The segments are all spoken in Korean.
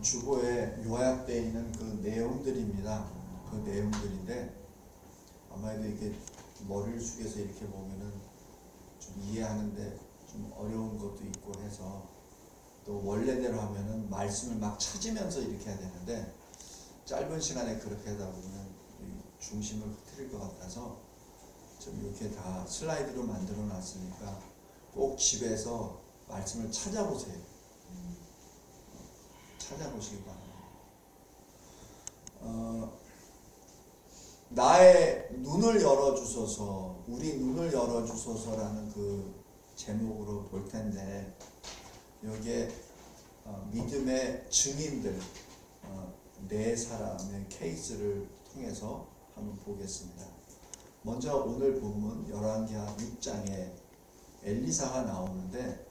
주보에 요약되어 있는 그 내용들입니다. 그 내용들인데 아마도 이게 머리를 숙여서 이렇게 보면은 좀 이해하는데 좀 어려운 것도 있고 해서 또 원래대로 하면은 말씀을 막 찾으면서 이렇게 해야 되는데 짧은 시간에 그렇게 하다 보면 중심을 흐트릴 것 같아서 좀 이렇게 다 슬라이드로 만들어 놨으니까 꼭 집에서 말씀을 찾아보세요. 찾아보시기 바랍니다. 나의 눈을 열어주소서, 우리 눈을 열어주소서라는 그 제목으로 볼 텐데 여기에 믿음의 증인들 네 사람의 케이스를 통해서 한번 보겠습니다. 먼저 오늘 본문 열왕기하 6장에 엘리사가 나오는데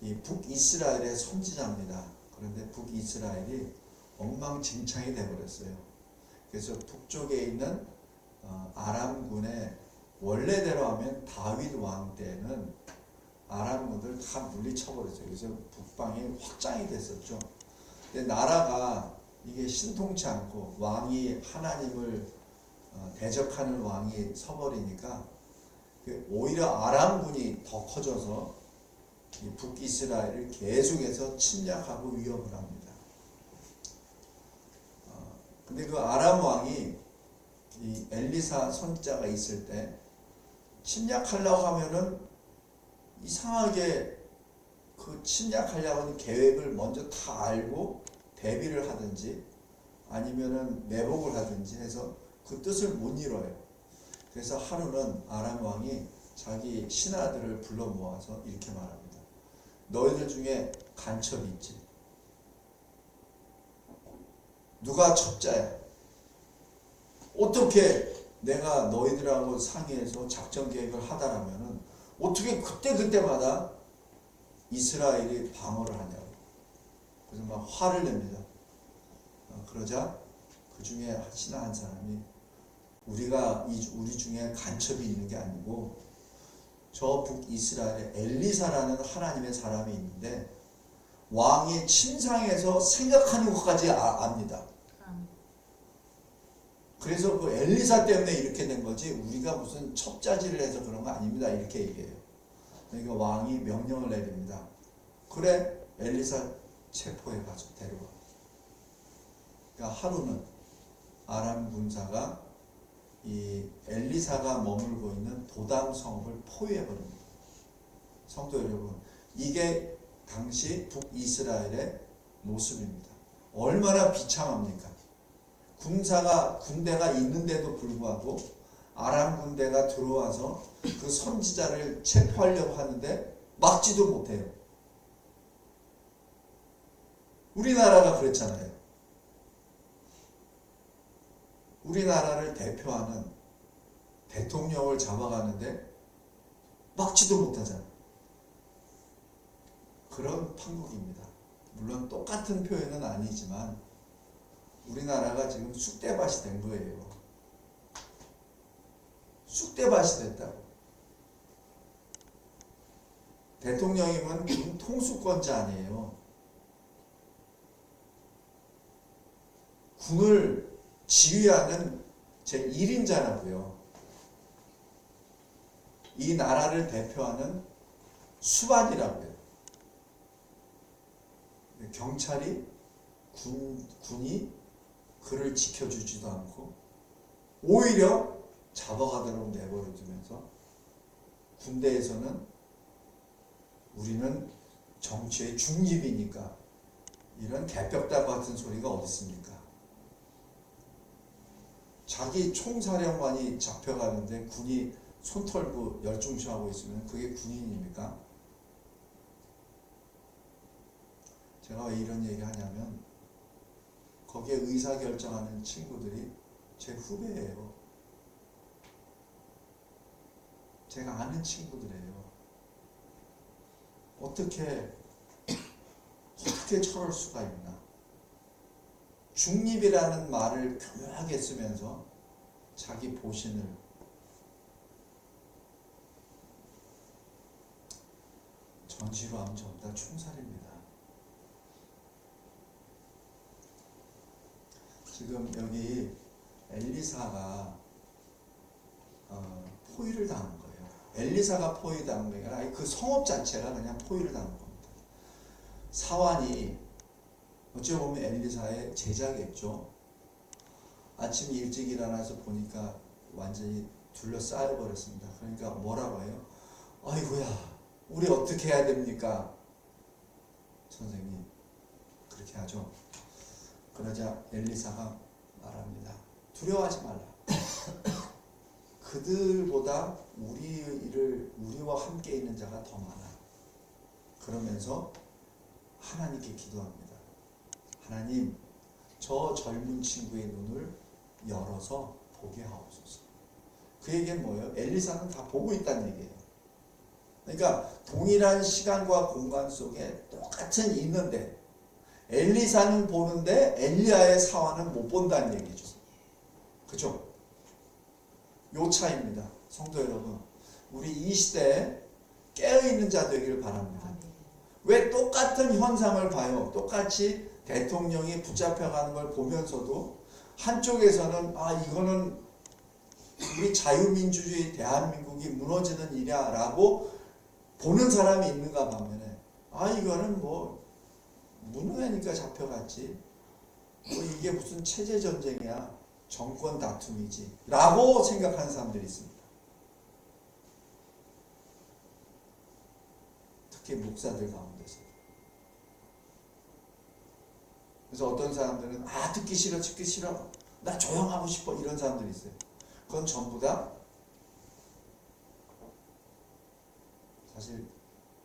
이 북이스라엘의 선지자입니다. 그런데 북이스라엘이 엉망진창이 되어버렸어요. 그래서 북쪽에 있는 아람군의 원래대로 하면 다윗 왕 때는 아람군들 다 물리쳐버렸어요. 그래서 북방이 확장이 됐었죠. 근데 나라가 이게 신통치 않고 왕이 하나님을 대적하는 왕이 서버리니까 오히려 아람군이 더 커져서 이 북이스라엘을 계속해서 침략하고 위협을 합니다. 근데 그 아람 왕이 이 엘리사 선지자가 있을 때 침략하려고 하면은 이상하게 그 침략하려고 하는 계획을 먼저 다 알고 대비를 하든지 아니면은 매복을 하든지 해서 그 뜻을 못 이뤄요. 그래서 하루는 아람 왕이 자기 신하들을 불러 모아서 이렇게 말합니다. 너희들 중에 간첩이 있지? 누가 첩자야? 어떻게 내가 너희들하고 상의해서 작전 계획을 하다라면은 어떻게 그때마다 이스라엘이 방어를 하냐고. 그래서 막 화를 냅니다. 그러자 그 중에 신하 한 사람이 우리 중에 간첩이 있는 게 아니고 저 북이스라엘에 엘리사라는 하나님의 사람이 있는데 왕이 침상에서 생각하는 것까지 압니다. 그래서 그 엘리사 때문에 이렇게 된 거지 우리가 무슨 첩자질을 해서 그런 거 아닙니다. 이렇게 얘기해요. 그러니까 왕이 명령을 내립니다. 그래 엘리사 체포해 가서 데려와. 그러니까 하루는 아람 군사가 이 엘리사가 머물고 있는 도담 성읍을 포위해 버립니다. 성도 여러분, 이게 당시 북이스라엘의 모습입니다. 얼마나 비참합니까? 군대가 있는데도 불구하고 아람 군대가 들어와서 그 선지자를 체포하려고 하는데 막지도 못해요. 우리나라가 그랬잖아요. 우리나라를 대표하는 대통령을 잡아가는데 막지도 못하잖아요. 그런 판국입니다. 물론 똑같은 표현은 아니지만 우리나라가 지금 쑥대밭이 된 거예요. 쑥대밭이 됐다고. 대통령이면 군 통수권자 아니에요. 군을 지휘하는 제1인자라고요. 이 나라를 대표하는 수반이라고요. 경찰이 군이 그를 지켜주지도 않고 오히려 잡아가도록 내버려두면서 군대에서는 우리는 정치의 중립이니까 이런 개벽다 같은 소리가 어디 있습니까? 자기 총사령관이 잡혀가는데 군이 손 털고 열중시하고 있으면 그게 군인입니까? 제가 왜 이런 얘기 하냐면 거기에 의사결정하는 친구들이 제 후배예요. 제가 아는 친구들이에요. 어떻게 저럴 수가 있나? 중립이라는 말을 교묘하게 쓰면서 자기 보신을 전시로 하면 전부 다 총살입니다. 지금 여기 엘리사가 포위를 당한 거예요. 엘리사가 포위당한 게 아니라 그 성읍 자체가 그냥 포위를 당한 겁니다. 사환이 어찌 보면 엘리사의 제자겠죠. 아침 일찍 일어나서 보니까 완전히 둘러싸여 버렸습니다. 그러니까 뭐라고 해요? 아이고야, 우리 어떻게 해야 됩니까? 선생님, 그렇게 하죠. 그러자 엘리사가 말합니다. 두려워하지 말라. 그들보다 우리와 함께 있는 자가 더 많아. 그러면서 하나님께 기도합니다. 하나님, 저 젊은 친구의 눈을 열어서 보게 하옵소서. 그 얘기는 뭐예요? 엘리사는 다 보고 있다는 얘기예요. 그러니까 동일한 시간과 공간 속에 똑같은 있는데 엘리사는 보는데 엘리야의 사환은 못 본다는 얘기죠. 그죠? 요 차이입니다. 성도 여러분, 우리 이 시대에 깨어있는 자 되기를 바랍니다. 왜 똑같은 현상을 봐요? 똑같이 대통령이 붙잡혀가는 걸 보면서도 한쪽에서는 이거는 우리 자유민주주의 대한민국이 무너지는 일이야 라고 보는 사람이 있는가 반면에 이거는 뭐 무능하니까 잡혀갔지, 뭐 이게 무슨 체제전쟁이야, 정권 다툼이지 라고 생각하는 사람들이 있습니다. 특히 목사들 가운데서. 그래서 어떤 사람들은 듣기 싫어, 나 조용하고 싶어, 이런 사람들이 있어요. 그건 전부 다 사실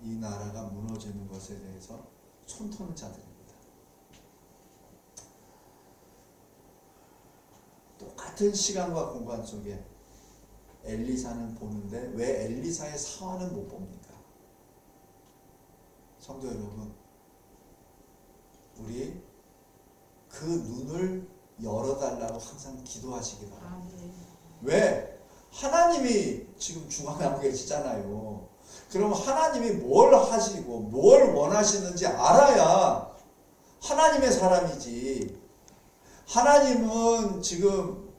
이 나라가 무너지는 것에 대해서 손터는 자들입니다. 똑같은 시간과 공간 속에 엘리사는 보는데 왜 엘리사의 사환은 못 봅니까? 성도 여러분, 우리 그 눈을 열어달라고 항상 기도하시기 바랍니다. 왜? 하나님이 지금 중앙에 하고 계시잖아요. 그럼 하나님이 뭘 하시고 뭘 원하시는지 알아야 하나님의 사람이지. 하나님은 지금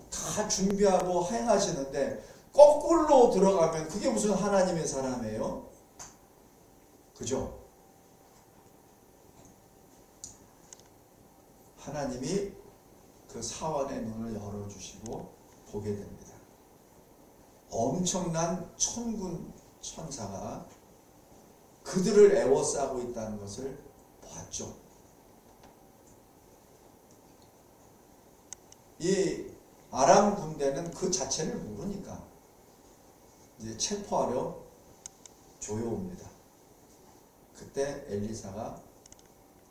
다 준비하고 행하시는데 거꾸로 들어가면 그게 무슨 하나님의 사람이에요? 그죠? 하나님이 그 사환의 눈을 열어주시고 보게 됩니다. 엄청난 천군 천사가 그들을 애워싸고 있다는 것을 봤죠. 이 아람 군대는 그 자체를 모르니까 이제 체포하려 조여옵니다. 그때 엘리사가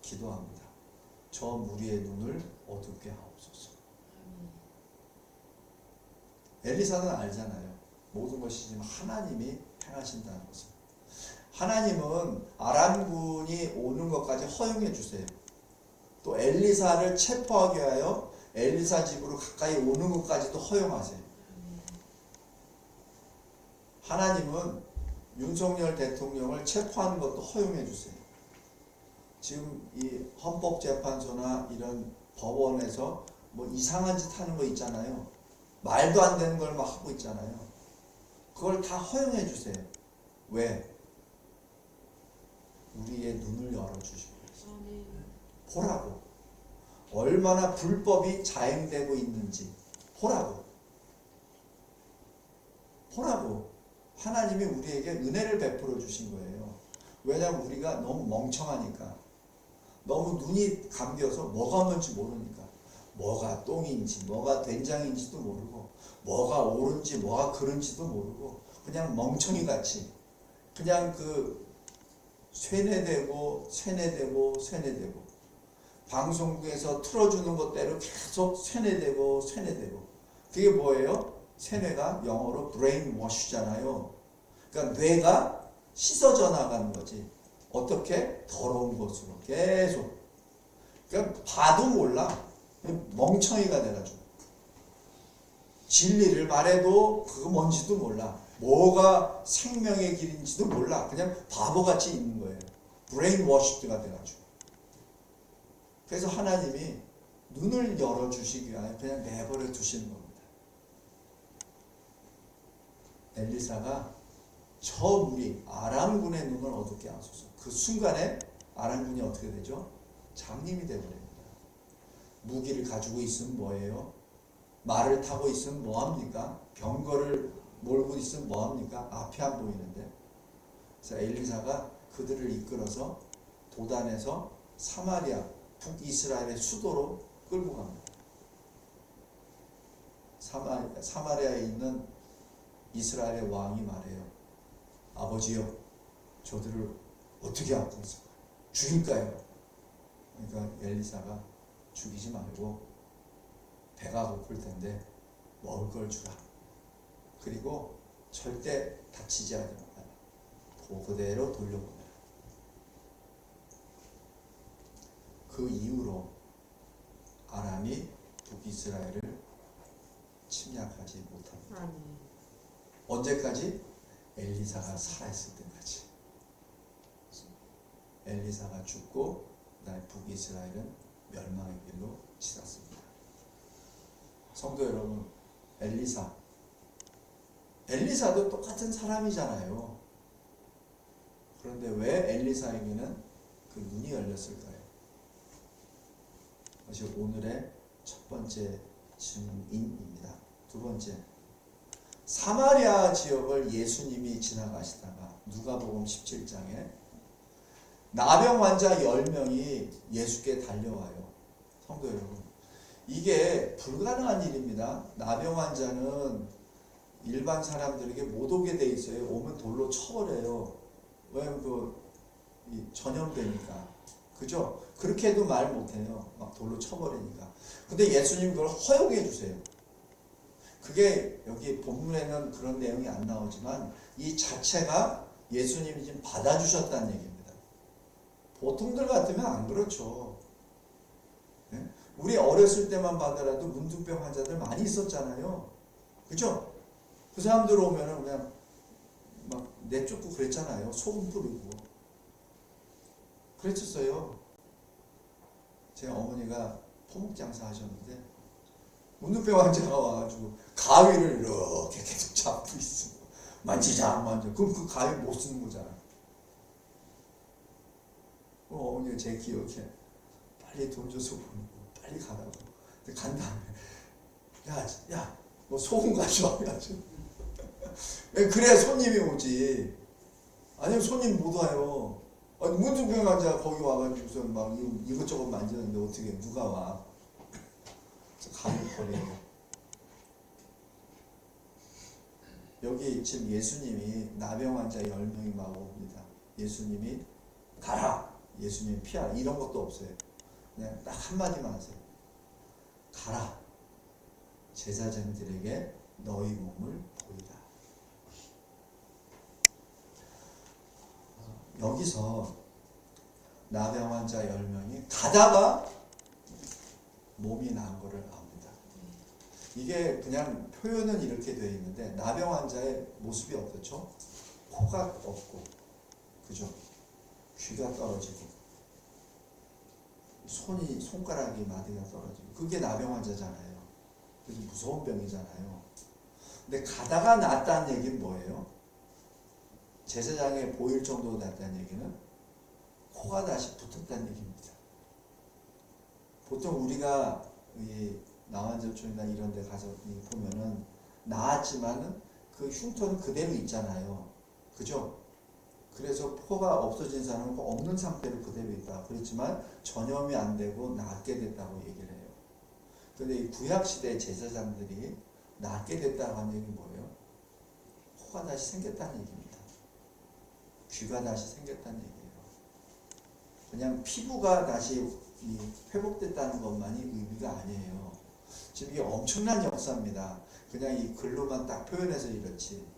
기도합니다. 저 무리의 눈을 어둡게 하옵소서. 엘리사는 알잖아요. 모든 것이 지금 하나님이 행하신다는 것을. 하나님은 아람군이 오는 것까지 허용해 주세요. 또 엘리사를 체포하게 하여 엘리사 집으로 가까이 오는 것까지도 허용하세요. 하나님은 윤석열 대통령을 체포하는 것도 허용해 주세요. 지금 이 헌법재판소나 이런 법원에서 뭐 이상한 짓 하는 거 있잖아요. 말도 안 되는 걸 막 하고 있잖아요. 그걸 다 허용해 주세요. 왜? 우리의 눈을 열어주시고 보라고. 얼마나 불법이 자행되고 있는지 보라고. 하나님이 우리에게 은혜를 베풀어 주신 거예요. 왜냐하면 우리가 너무 멍청하니까, 너무 눈이 감겨서 뭐가 뭔지 모르니까, 뭐가 똥인지 뭐가 된장인지도 모르고, 뭐가 옳은지 뭐가 그른지도 모르고, 그냥 멍청이같이 그냥 그 쇠뇌되고 방송국에서 틀어주는 것대로 계속 쇠뇌되고. 그게 뭐예요? 쇠뇌가 영어로 brain wash잖아요. 그러니까 뇌가 씻어져 나가는 거지. 어떻게? 더러운 것으로 계속. 그러니까 봐도 몰라. 멍청이가 돼가지고. 진리를 말해도 그거 뭔지도 몰라. 뭐가 생명의 길인지도 몰라. 그냥 바보같이 있는 거예요. brain washed가 돼가지고. 그래서 하나님이 눈을 열어주시기 위하여 그냥 내버려 두시는 겁니다. 엘리사가 저 무리 아람군의 눈을 어둡게 하소서. 그 순간에 아람군이 어떻게 되죠? 장님이 되어버립니다. 무기를 가지고 있으면 뭐예요? 말을 타고 있으면 뭐합니까? 병거를 몰고 있으면 뭐합니까? 앞이 안 보이는데. 그래서 엘리사가 그들을 이끌어서 도단에서 사마리아, 북이스라엘의 수도로 끌고 갑니다. 사마리아에 있는 이스라엘의 왕이 말해요. 아버지요, 저들을 어떻게 하고 있을까요? 죽일까요? 그러니까 엘리사가 죽이지 말고 배가 고플 텐데 먹을 걸 주라. 그리고 절대 다치지 않게 그대로 돌려보내라. 그 이후로 아람이 북이스라엘을 침략하지 못합니다. 아니. 언제까지? 엘리사가 살아있을 때까지. 엘리사가 죽고 그다음에 북이스라엘은 멸망의 길로 치닫습니다. 성도 여러분, 엘리사도 똑같은 사람이잖아요. 그런데 왜 엘리사에게는 그 눈이 열렸을까요? 그것이 오늘의 첫 번째 증인입니다. 두 번째, 사마리아 지역을 예수님이 지나가시다가 누가복음 17장에 나병 환자 10명이 예수께 달려와요. 성도 여러분, 이게 불가능한 일입니다. 나병 환자는 일반 사람들에게 못 오게 돼 있어요. 오면 돌로 쳐버려요. 왜냐면 전염되니까. 그죠? 그렇게 해도 말 못해요. 막 돌로 쳐버리니까. 근데 예수님 그걸 허용해 주세요. 그게 여기 본문에는 그런 내용이 안 나오지만 이 자체가 예수님이 지금 받아주셨다는 얘기입니다. 보통들 같으면 안 그렇죠. 네? 우리 어렸을 때만 봐더라도 문둥병 환자들 많이 있었잖아요. 그죠? 그 사람들 오면은 그냥 막 내쫓고 그랬잖아요. 소금 뿌리고. 그랬었어요. 제 어머니가 토목 장사 하셨는데 문둥병 환자가 와가지고 가위를 이렇게 계속 잡고 있어. 만지자. 그럼 그 가위 못 쓰는 거잖아. 어머니가 제 기억에 빨리 돈 줘서 보내고 빨리 가라고. 근데 간 다음에 야, 너 소금 가져와. 그래야 손님이 오지. 아니면 손님 못 와요. 문둥병 환자가 거기 와가지고서 막 이것저것 만지는데 어떻게 누가 와? 가는 거리고. 여기 지금 예수님이 나병 환자 10명이 막 옵니다. 예수님이 가라. 예수님이 피하라. 이런 것도 없어요. 그냥 딱 한마디만 하세요. 가라. 제사장들에게 너희 몸을 보이라. 여기서 나병 환자 10명이 가다가 몸이 난 거를 압니다. 이게 그냥 표현은 이렇게 되어 있는데 나병 환자의 모습이 어떻죠? 코가 없고, 그죠? 귀가 떨어지고, 손가락이 마디가 떨어지고, 그게 나병 환자잖아요. 그래서 무서운 병이잖아요. 근데 가다가 낫다는 얘기는 뭐예요? 제사장에 보일 정도로 낫다는 얘기는 코가 다시 붙었다는 얘기입니다. 보통 우리가 나환절촌이나 이런 데 가서 보면은 나았지만은 그 흉터는 그대로 있잖아요. 그죠? 그래서 코가 없어진 사람은 없는 상태로 그대로 있다. 그렇지만 전염이 안 되고 낫게 됐다고 얘기를 해요. 근데 이 구약시대 제사장들이 낫게 됐다고 하는 얘기는 뭐예요? 코가 다시 생겼다는 얘기입니다. 귀가 다시 생겼다는 얘기예요. 그냥 피부가 다시 회복됐다는 것만이 의미가 아니에요. 지금 이게 엄청난 역사입니다. 그냥 이 글로만 딱 표현해서 이렇지.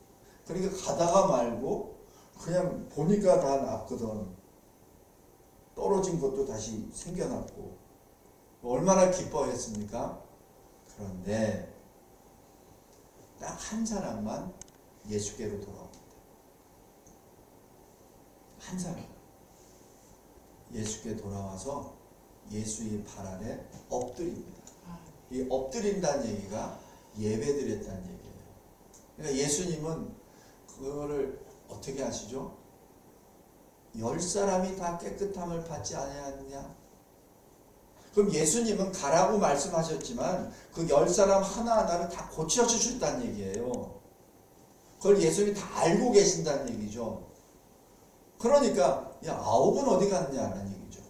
그러니까 가다가 말고 그냥 보니까 다 낫거든. 떨어진 것도 다시 생겨났고 얼마나 기뻐했습니까? 그런데 딱 한 사람만 예수께로 돌아옵니다. 한 사람. 예수께 돌아와서 예수의 발 아래 엎드립니다. 이 엎드린다는 얘기가 예배드렸다는 얘기예요. 그러니까 예수님은 그거를 어떻게 하시죠? 10사람이 다 깨끗함을 받지 아니하느냐? 그럼 예수님은 가라고 말씀하셨지만 그 10사람 하나하나를 다 고쳐주셨다는 얘기예요. 그걸 예수님이 다 알고 계신다는 얘기죠. 그러니까 야 9은 어디 갔냐는 얘기죠.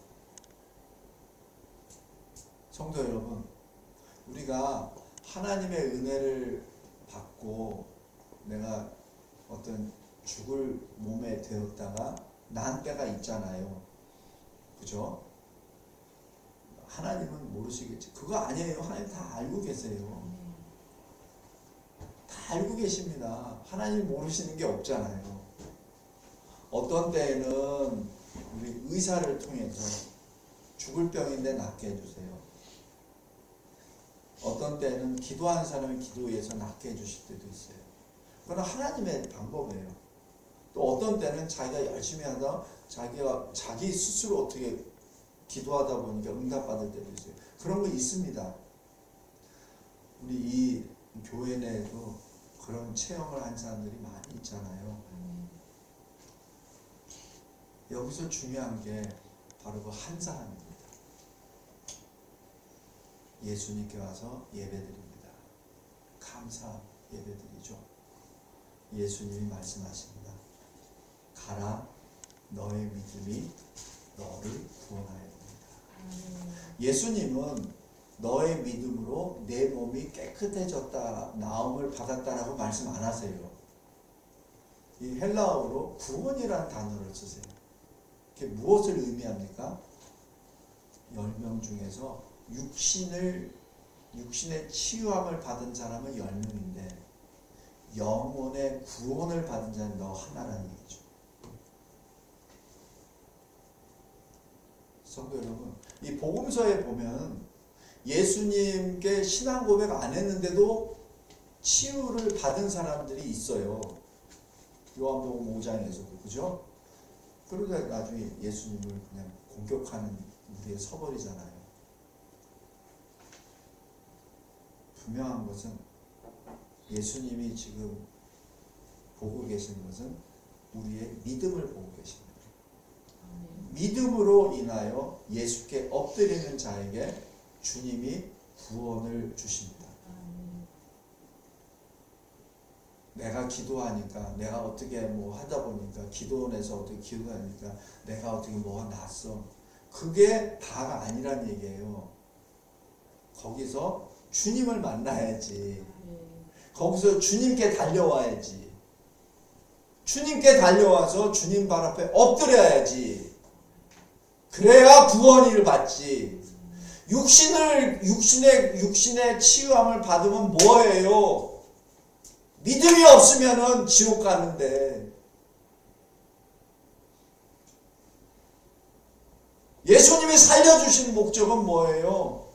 성도 여러분, 우리가 하나님의 은혜를 받고 내가 어떤 죽을 몸에 되었다가 난 때가 있잖아요. 그죠? 하나님은 모르시겠지. 그거 아니에요. 하나님 다 알고 계세요. 다 알고 계십니다. 하나님 모르시는 게 없잖아요. 어떤 때에는 우리 의사를 통해서 죽을 병인데 낫게 해주세요. 어떤 때는 기도하는 사람이 기도해서 낫게 해주실 때도 있어요. 그건 하나님의 방법이에요. 또 어떤 때는 자기가 열심히 하다 자기 스스로 어떻게 기도하다 보니까 응답받을 때도 있어요. 그런 거 있습니다. 우리 이 교회 내에도 그런 체험을 한 사람들이 많이 있잖아요. 여기서 중요한 게 바로 그 한 사람입니다. 예수님께 와서 예배드립니다. 감사 예배드리죠. 예수님이 말씀하십니다. 가라, 너의 믿음이 너를 구원하였습니다. 예수님은 너의 믿음으로 내 몸이 깨끗해졌다, 나음을 받았다라고 말씀 안 하세요. 이 헬라어로 구원이라는 단어를 쓰세요. 그게 무엇을 의미합니까? 10명 중에서 육신의 치유함을 받은 사람은 10명인데 영혼의 구원을 받은 자는 너 하나라는 얘기죠. 성도 여러분, 이 복음서에 보면 예수님께 신앙 고백 안 했는데도 치유를 받은 사람들이 있어요. 요한복음 5장에서도, 그죠? 그러다 나중에 예수님을 그냥 공격하는 무리에 서버리잖아요. 분명한 것은 예수님이 지금 보고 계신 것은 우리의 믿음을 보고 계십니다. 믿음으로 인하여 예수께 엎드리는 자에게 주님이 구원을 주십니다. 내가 기도하니까, 내가 어떻게 뭐 하다 보니까, 기도원에서 어떻게 기도하니까 내가 어떻게 뭐가 났어. 그게 다가 아니란 얘기예요. 거기서 주님을 만나야지. 거기서 주님께 달려와야지. 주님께 달려와서 주님 발 앞에 엎드려야지. 그래야 구원을 받지. 육신의 치유함을 받으면 뭐예요? 믿음이 없으면은 지옥 가는데. 예수님이 살려주신 목적은 뭐예요?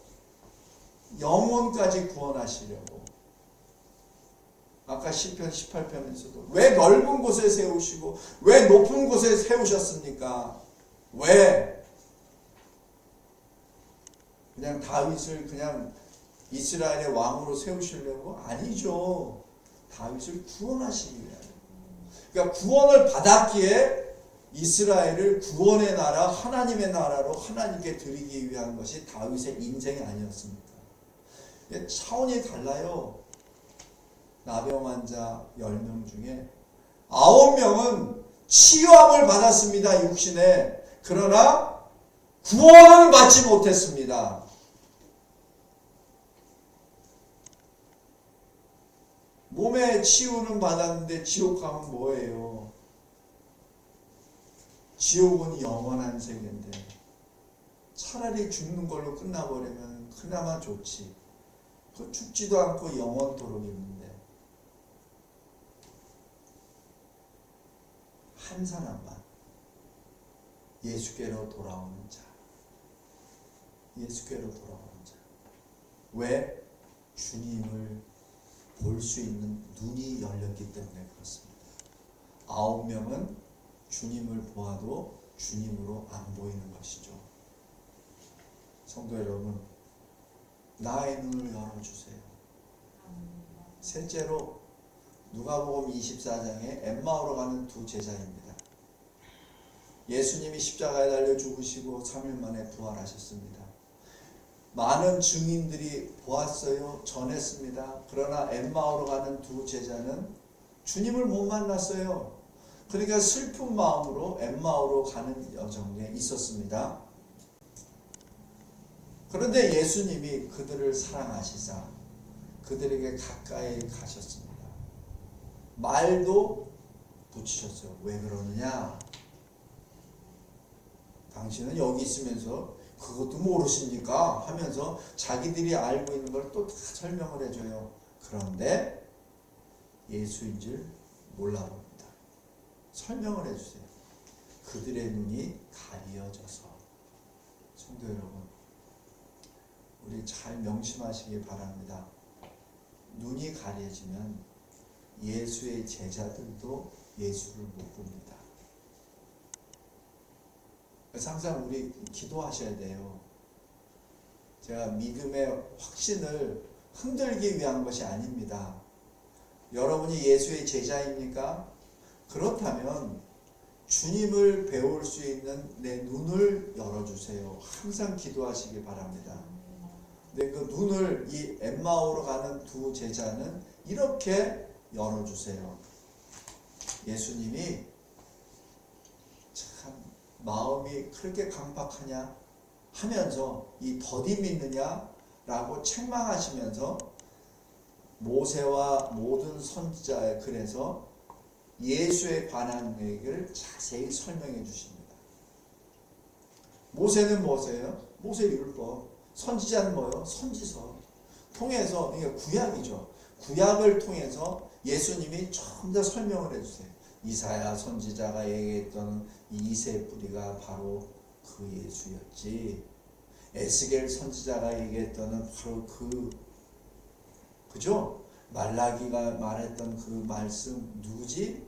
영혼까지 구원하시려고. 아까 시편 18편에서도 왜 넓은 곳에 세우시고 왜 높은 곳에 세우셨습니까? 왜? 그냥 다윗을 그냥 이스라엘의 왕으로 세우시려고? 아니죠. 다윗을 구원하시기 위하여. 그러니까 구원을 받았기에 이스라엘을 구원의 나라, 하나님의 나라로 하나님께 드리기 위한 것이 다윗의 인생이 아니었습니까? 차원이 달라요. 나병 환자 10명 중에 9명은 치유함을 받았습니다. 육신에. 그러나 구원을 받지 못했습니다. 몸의 치유는 받았는데 지옥 가면 뭐예요? 지옥은 영원한 세계인데 차라리 죽는 걸로 끝나버리면 그나마 좋지. 그 죽지도 않고 영원토록 있는데 한 사람만 예수께로 돌아오는 자. 예수께로 돌아오는 자. 왜? 주님을 볼 수 있는 눈이 열렸기 때문에 그렇습니다. 9명은 주님을 보아도 주님으로 안 보이는 것이죠. 성도 여러분, 나의 눈을 열어주세요. 셋째로 누가복음 24장에 엠마오로 가는 두 제자입니다. 예수님이 십자가에 달려 죽으시고 3일 만에 부활하셨습니다. 많은 증인들이 보았어요. 전했습니다. 그러나 엠마오로 가는 두 제자는 주님을 못 만났어요. 그러니까 슬픈 마음으로 엠마오로 가는 여정에 있었습니다. 그런데 예수님이 그들을 사랑하시사 그들에게 가까이 가셨습니다. 말도 붙이셨어요. 왜 그러느냐? 당신은 여기 있으면서 그것도 모르십니까? 하면서 자기들이 알고 있는 걸 또 다 설명을 해줘요. 그런데 예수인 줄 몰라봅니다. 설명을 해주세요. 그들의 눈이 가려져서. 성도 여러분, 우리 잘 명심하시기 바랍니다. 눈이 가려지면 예수의 제자들도 예수를 못 봅니다. 그래서 항상 우리 기도하셔야 돼요. 제가 믿음의 확신을 흔들기 위한 것이 아닙니다. 여러분이 예수의 제자입니까? 그렇다면 주님을 배울 수 있는 내 눈을 열어주세요. 항상 기도하시기 바랍니다. 근데 그 눈을 이 엠마오로 가는 두 제자는 이렇게 열어주세요. 예수님이 참 마음이 그렇게 강팍하냐 하면서 이 더디 믿느냐라고 책망하시면서 모세와 모든 선지자의 글에서 예수에 관한 얘기를 자세히 설명해 주십니다. 모세는 무엇이에요? 모세율법. 선지자는 뭐예요? 선지서. 통해서 이게 구약이죠. 구약을 통해서 예수님이 좀 더 설명을 해주세요. 이사야 선지자가 얘기했던 이새 뿌리가 바로 그 예수였지. 에스겔 선지자가 얘기했던 바로 그죠? 말라기가 말했던 그 말씀 누구지?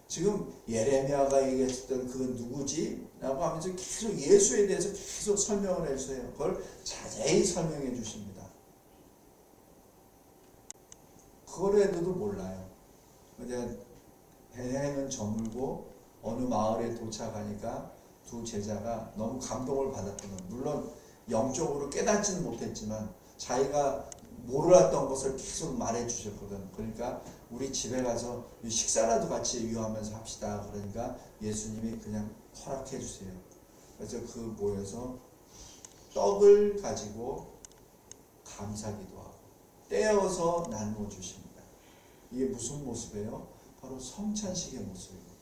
지금 예레미야가 얘기했던 그 누구지? 라고 하면서 계속 예수에 대해서 계속 설명을 해주세요. 그걸 자세히 설명해 주십니다. 그걸 해도 몰라요. 내가 해는 저물고 어느 마을에 도착하니까 두 제자가 너무 감동을 받았던 것. 물론 영적으로 깨닫지는 못했지만 자기가 몰랐던 것을 계속 말해 주셨거든. 그러니까 우리 집에 가서 식사라도 같이 이용하면서 합시다. 그러니까 예수님이 그냥 허락해 주세요. 그래서 그 모여서 떡을 가지고 감사기도 하고 떼어서 나누어 주십니다. 이게 무슨 모습이에요? 바로 성찬식의 모습입니다.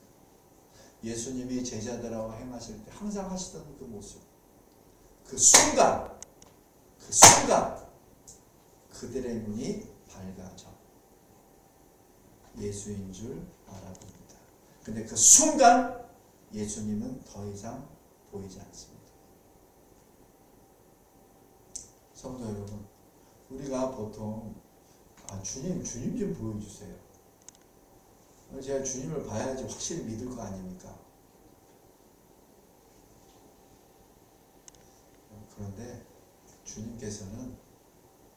예수님이 제자들하고 행하실 때 항상 하시던 그 모습. 그 순간 그들의 눈이 밝아져 예수인 줄 알아봅니다. 근데 그 순간 예수님은 더 이상 보이지 않습니다. 성도 여러분, 우리가 보통 주님 좀 보여주세요. 제가 주님을 봐야지 확실히 믿을 거 아닙니까? 그런데 주님께서는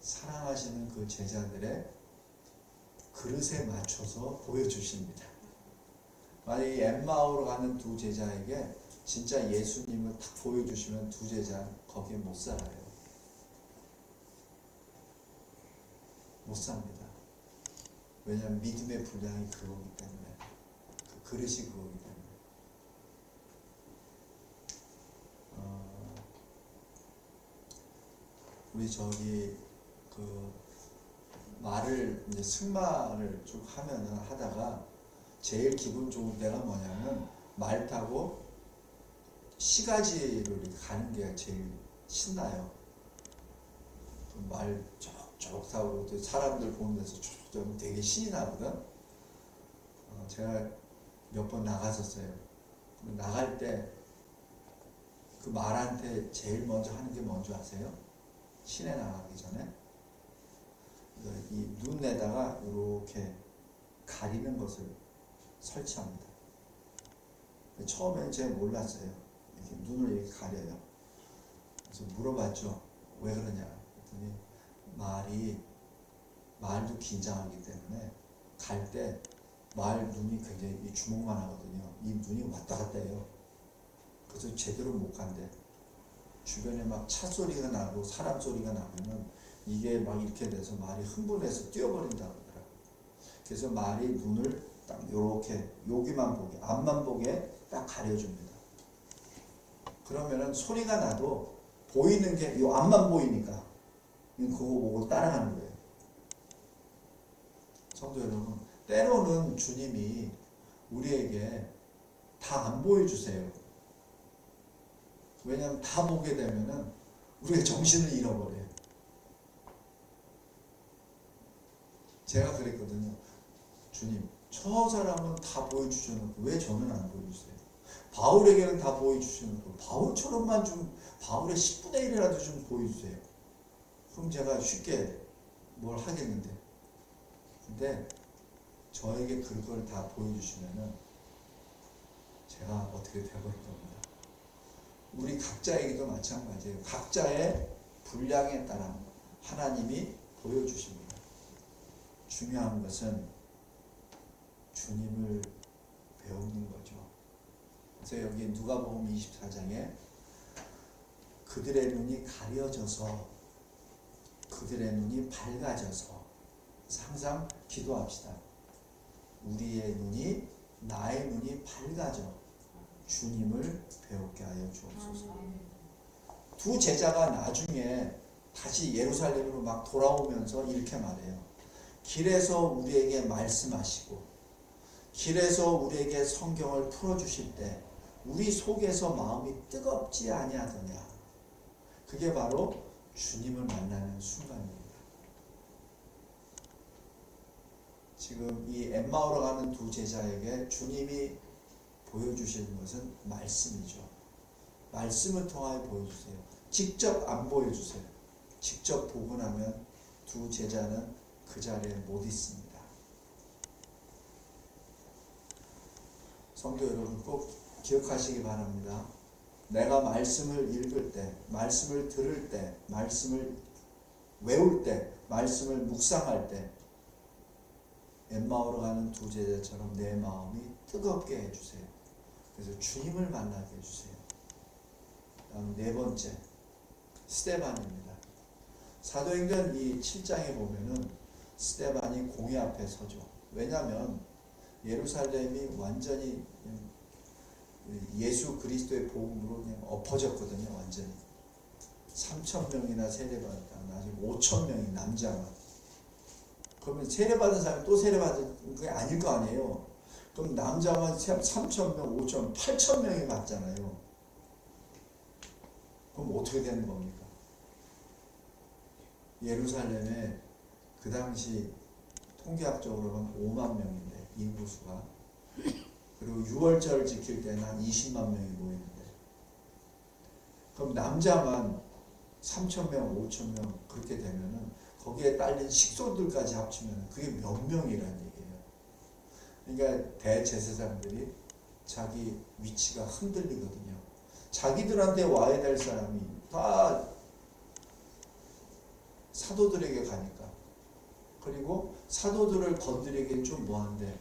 사랑하시는 그 제자들의 그릇에 맞춰서 보여주십니다. 만약에 엠마오로 가는 두 제자에게 진짜 예수님을 딱 보여주시면 두 제자 거기에 못 살아요. 못 삽니다. 왜냐하면 믿음의 분량이 그거기 때문에, 그 그릇이 그거기 때문에. 우리 그 말을 이제 승마를 쭉 하다가 제일 기분 좋은 때가 뭐냐면 말 타고 시가지를 가는 게 제일 신나요. 말 쭉 타고 사람들 보는 데서 쭉 되게 신이 나거든. 제가 몇 번 나갔었어요. 나갈 때 그 말한테 제일 먼저 하는 게 뭔지 아세요? 시내 나가기 전에 이 눈에다가 이렇게 가리는 것을 설치합니다. 처음에는 제가 몰랐어요. 이렇게 눈을 이렇게 가려요. 그래서 물어봤죠. 왜 그러냐 그랬더니 말도 긴장하기 때문에 갈 때 말 눈이 굉장히 이 주먹만 하거든요. 이 눈이 왔다 갔다 해요. 그래서 제대로 못 간대. 주변에 막 차 소리가 나고 사람 소리가 나면은 이게 막 이렇게 돼서 말이 흥분해서 뛰어버린다고 하더라고요. 그래서 말이 눈을 딱 요렇게 여기만 보게 앞만 보게 딱 가려줍니다. 그러면은 소리가 나도 보이는 게 요 앞만 보이니까 그거 보고 따라가는 거예요. 성도 여러분, 때로는 주님이 우리에게 다 안 보여주세요. 왜냐하면 다 보게 되면은 우리가 정신을 잃어버려요. 제가 그랬거든요. 주님, 저 사람은 다 보여주셔놓고 왜 저는 안 보여주세요? 바울에게는 다 보여주셔놓고 바울처럼만 좀 바울의 10분의 1이라도 좀 보여주세요. 그럼 제가 쉽게 뭘 하겠는데. 근데 저에게 그걸 다 보여주시면은 제가 어떻게 되버릴 겁니다. 우리 각자에게도 마찬가지예요. 각자의 분량에 따라 하나님이 보여주십니다. 중요한 것은 주님을 배우는 거죠. 그래서 여기 누가복음 24장에 그들의 눈이 가려져서 그들의 눈이 밝아져서 항상 기도합시다. 우리의 눈이 나의 눈이 밝아져 주님을 배우게 하여 주옵소서. 두 제자가 나중에 다시 예루살렘으로 막 돌아오면서 이렇게 말해요. 길에서 우리에게 말씀하시고 길에서 우리에게 성경을 풀어주실 때 우리 속에서 마음이 뜨겁지 아니하더냐. 그게 바로 주님을 만나는 순간입니다. 지금 이 엠마오로 가는 두 제자에게 주님이 보여주시는 것은 말씀이죠. 말씀을 통하여 보여주세요. 직접 안 보여주세요. 직접 보고 나면 두 제자는 그 자리에 못 있습니다. 성도 여러분 꼭 기억하시기 바랍니다. 내가 말씀을 읽을 때, 말씀을 들을 때, 말씀을 외울 때, 말씀을 묵상할 때 엠마오로 가는 두 제자처럼 내 마음이 뜨겁게 해주세요. 그래서 주님을 만나게 해주세요. 다음 네 번째, 스데반입니다. 사도행전 이 7장에 보면은 스데반이 공회 앞에 서죠. 왜냐하면 예루살렘이 완전히 예수 그리스도의 복음으로 그냥 엎어졌거든요. 완전히 3,000명이나 세례받았다. 나중에 5,000명이 남자만. 그러면 세례받은 사람이 또 세례받은 게 아닐 거 아니에요. 그럼 남자만 3,000명, 5,000명, 8,000명이 받잖아요. 그럼 어떻게 되는 겁니까? 예루살렘에 그 당시 통계학적으로는 5만 명인데 인구수가, 그리고 6월절을 지킬 때는 한 20만 명이 모이는데, 그럼 남자만 3,000명, 5,000명 그렇게 되면은 거기에 딸린 식소들까지 합치면 그게 몇 명이라는 얘기예요. 그러니까 대제사장들이 자기 위치가 흔들리거든요. 자기들한테 와야 될 사람이 다 사도들에게 가니까. 그리고 사도들을 건드리기엔 좀 뭐한데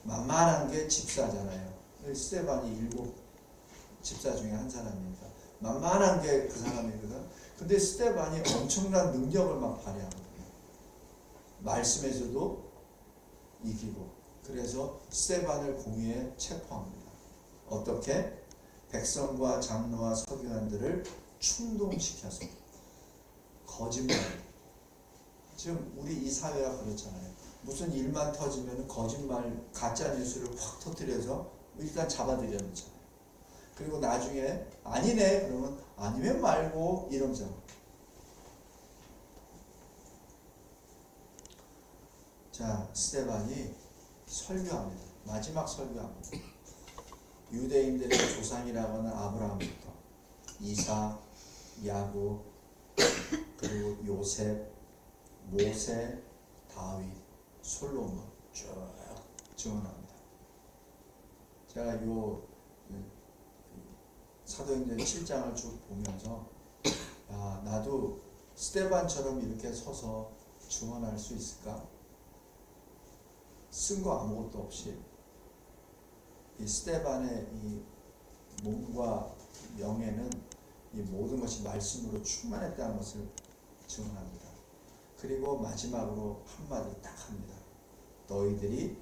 만만한 게 집사잖아요. 스데반이 7 집사 중에 한 사람이니까 만만한 게 그 사람이거든. 근데 스데반이 엄청난 능력을 막 발휘하거든요. 말씀에서도 이기고. 그래서 스데반을 공의에 체포합니다. 어떻게? 백성과 장로와 서기관들을 충동시켜서. 거짓말. 지금 우리 이 사회가 그렇잖아요. 무슨 일만 터지면 거짓말, 가짜 뉴스를 확 터뜨려서 일단 잡아들여 놓잖아요. 그리고 나중에 아니네 그러면 아니면 말고 이러면서. 자, 스데반이 설교합니다. 마지막 설교합니다. 유대인들의 조상이라고 하는 아브라함부터 이삭, 야곱, 그리고 요셉, 모세, 다윗, 솔로몬 쭉 증언합니다. 제가 요 사도행전 7장을 쭉 보면서 야, 나도 스데반처럼 이렇게 서서 증언할 수 있을까? 쓴 거 아무것도 없이 이 스데반의 이 몸과 명예는 이 모든 것이 말씀으로 충만했다는 것을 증언합니다. 그리고 마지막으로 한마디 딱 합니다. 너희들이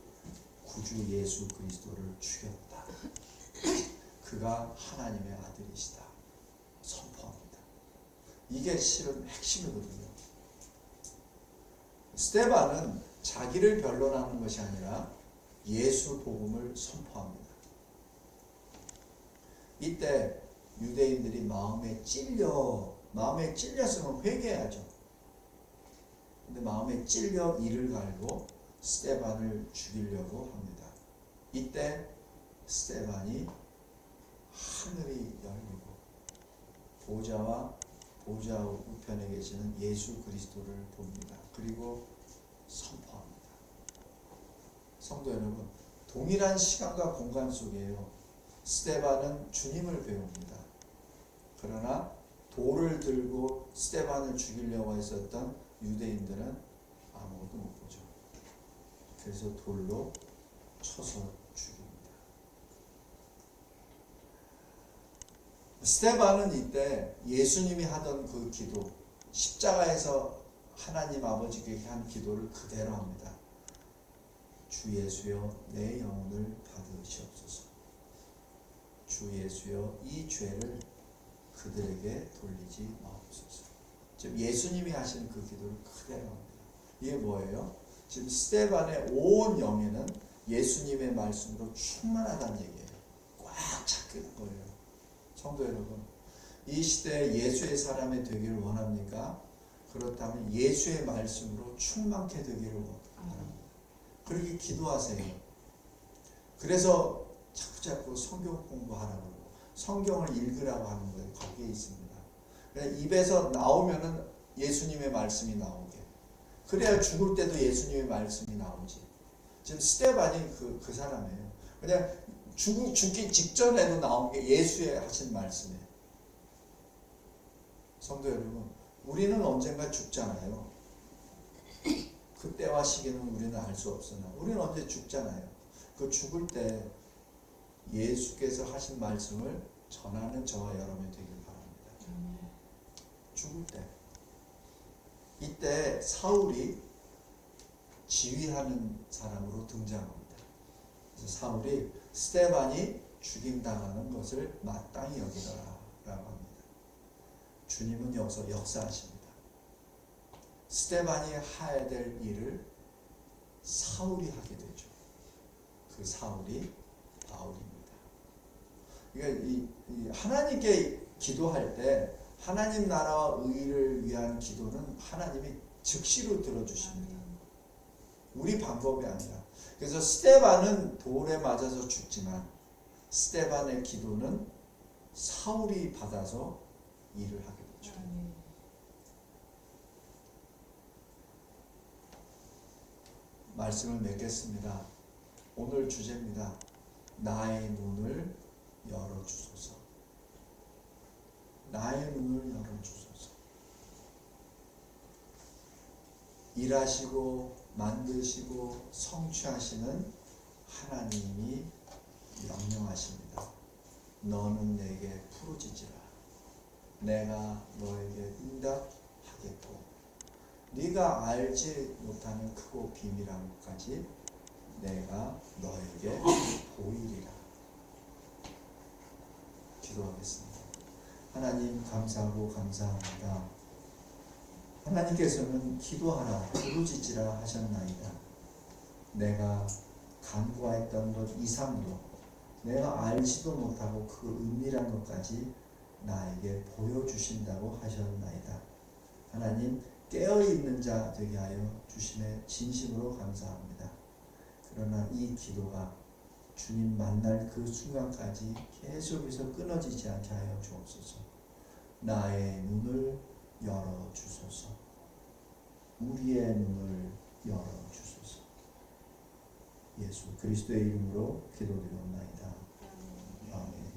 구주 예수 그리스도를 죽였다. 그가 하나님의 아들이시다. 선포합니다. 이게 실은 핵심이거든요. 스데반은 자기를 변론하는 것이 아니라 예수 복음을 선포합니다. 이때 유대인들이 마음에 찔렸으면 회개해야죠. 근데 마음에 찔려 이를 갈고 스데반을 죽이려고 합니다. 이때 스데반이 하늘이 열리고 보좌와 보좌 우편에 계시는 예수 그리스도를 봅니다. 그리고 선포합니다. 성도 여러분, 동일한 시간과 공간 속에요. 스데반은 주님을 배웁니다. 그러나 돌을 들고 스데반을 죽이려고 했었던 유대인들은 아무것도 못 보죠. 그래서 돌로 쳐서 죽입니다. 스데반은 이때 예수님이 하던 그 기도, 십자가에서 하나님 아버지께 한 기도를 그대로 합니다. 주 예수여 내 영혼을 받으시옵소서. 주 예수여 이 죄를 그들에게 돌리지 마옵소서. 지금 예수님이 하신 그 기도를 그대로 합니다. 이게 뭐예요? 지금 스데반의 온 영에는 예수님의 말씀으로 충만하다는 얘기예요. 꽉 잡히는 거예요. 성도 여러분, 이 시대에 예수의 사람이 되기를 원합니까? 그렇다면 예수의 말씀으로 충만케 되기를 원합니다. 그렇게 기도하세요. 그래서 자꾸 성경 공부하라고 성경을 읽으라고 하는 거예요. 거기에 있습니다. 입에서 나오면은 예수님의 말씀이 나오게. 그래야 죽을 때도 예수님의 말씀이 나오지. 지금 스데반이 그 사람이에요. 그냥 죽기 직전에도 나온 게 예수의 하신 말씀이에요. 성도 여러분, 우리는 언젠가 죽잖아요. 그때와 시기는 우리는 알 수 없으나 우리는 언제 죽잖아요. 그 죽을 때 예수께서 하신 말씀을 전하는 저와 여러분이 되길 바랍니다. 죽을 때. 이때 사울이 지휘하는 사람으로 등장합니다. 그래서 사울이 스데반이 죽임당하는 것을 마땅히 여기더라 라고 합니다. 주님은 여기서 역사하십니다. 스데반이 해야 될 일을 사울이 하게 되죠. 그 사울이 바울입니다. 그러니까 하나님께 기도할 때 하나님 나라와 의를 위한 기도는 하나님이 즉시로 들어주십니다. 우리 방법이 아니라. 그래서 스데반은 돌에 맞아서 죽지만 스데반의 기도는 사울이 받아서 일을 하게 되죠. 말씀을 맺겠습니다. 오늘 주제입니다. 나의 눈을 열어주소서. 나의 눈을 열어주소서. 일하시고 만드시고 성취하시는 하나님이 명령하십니다. 너는 내게 부르짖으라. 내가 너에게 응답하겠고 네가 알지 못하는 크고 비밀한 것까지 내가 너에게 보이리라. 기도하겠습니다. 하나님 감사하고 감사합니다. 하나님께서는 기도하라 부르짖으라 하셨나이다. 내가 간구하였던 것 이상도 내가 알지도 못하고 그 은밀한 것까지 나에게 보여주신다고 하셨나이다. 하나님 깨어있는 자 되게 하여 주심에 진심으로 감사합니다. 그러나 이 기도가 주님 만날 그 순간까지 계속해서 끊어지지 않게 하여 주옵소서. 나의 눈을 열어주소서. 우리의 눈을 열어주소서. 예수 그리스도의 이름으로 기도드리옵나이다. 아멘.